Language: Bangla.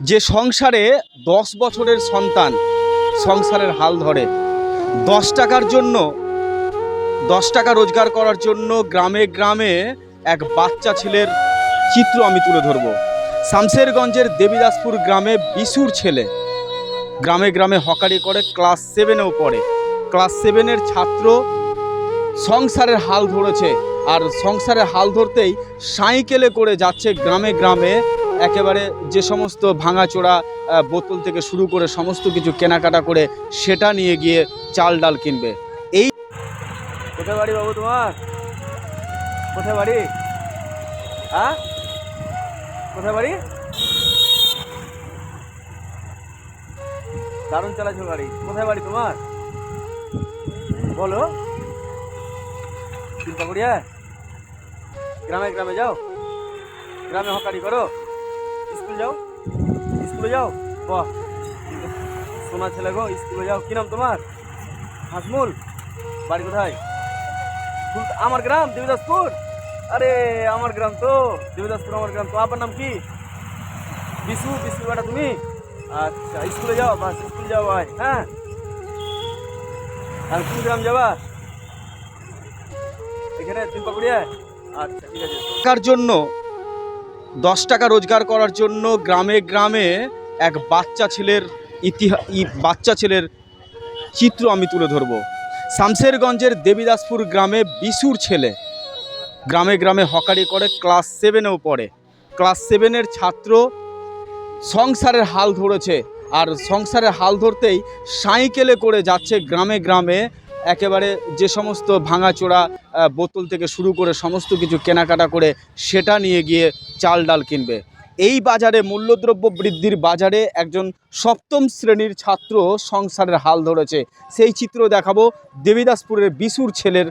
যে সংসারে 10 বছরের সন্তান সংসারের হাল ধরে 10 টাকার জন্য 10 টাকা রোজগার করার জন্য গ্রামে গ্রামে এক বাচ্চা ছেলের চিত্র আমি তুলে ধরব। শামশেরগঞ্জের দেবীদাসপুর গ্রামে বিশুর ছেলে গ্রামে গ্রামে হকারি করে, ক্লাস 7-এও পড়ে। ক্লাস 7-এর ছাত্র সংসারের হাল ধরেছে, আর সংসারের হাল ধরতেই সাইকেলে করে যাচ্ছে গ্রামে গ্রামে, একেবারে যে সমস্ত ভাঙাচোরা বোতল থেকে শুরু করে সমস্ত কিছু কেনাকাটা করে সেটা নিয়ে গিয়ে চাল ডাল কিনবে। এই কোথায় বাড়ি বাবু তোমার? কোথায় বাড়ি? হ্যাঁ, কোথায় বাড়ি? দারুণ চালাচ্ছো গাড়ি। কোথায় বাড়ি তোমার বলো? চিন্তাপুরিয়া গ্রামে গ্রামে যাও, গ্রামে হকারি করো, স্কুল যাও, স্কুলে যাও। বাহ, সোনা ছেলে গো, স্কুলে যাও। কি নাম তোমার? হাসমুল। বাড়ি কোথায়? আমার গ্রাম দেবীদাসপুর। আরে আমার গ্রাম তো দেবীদাসপুর, আমার গ্রাম তো। আপনার নাম কি? বিশু। বিশু বেটা তুমি? আচ্ছা, স্কুলে যাও, বাস স্কুল যাও ভাই। হ্যাঁ, আর কোন গ্রাম যাবা? এখানে চিম্পাকুড়িয়া। আচ্ছা, ঠিক আছে। টাকার জন্য 10 টাকা রোজগার করার জন্য গ্রামে গ্রামে এক বাচ্চা ছেলের চিত্র আমি তুলে ধরব। শামশেরগঞ্জের দেবীদাসপুর গ্রামে বিশুর ছেলে গ্রামে গ্রামে হকারি করে, ক্লাস 7-এও পড়ে। ক্লাস 7-এর ছাত্র সংসারের হাল ধরেছে, আর সংসারের হাল ধরতেই সাইকেলে করে যাচ্ছে গ্রামে গ্রামে, একেবারে যে সমস্ত ভাঙাচোরা বোতল থেকে শুরু করে সমস্ত কিছু কেনাকাটা করে সেটা নিয়ে গিয়ে চাল ডাল কিনবে। এই বাজারে, মূল্যদ্রব্য বৃদ্ধির বাজারে, একজন 7ম শ্রেণীর ছাত্র সংসারের হাল ধরেছে। সেই চিত্র দেখাবো দেবীদাসপুরের বিশুর ছেলের।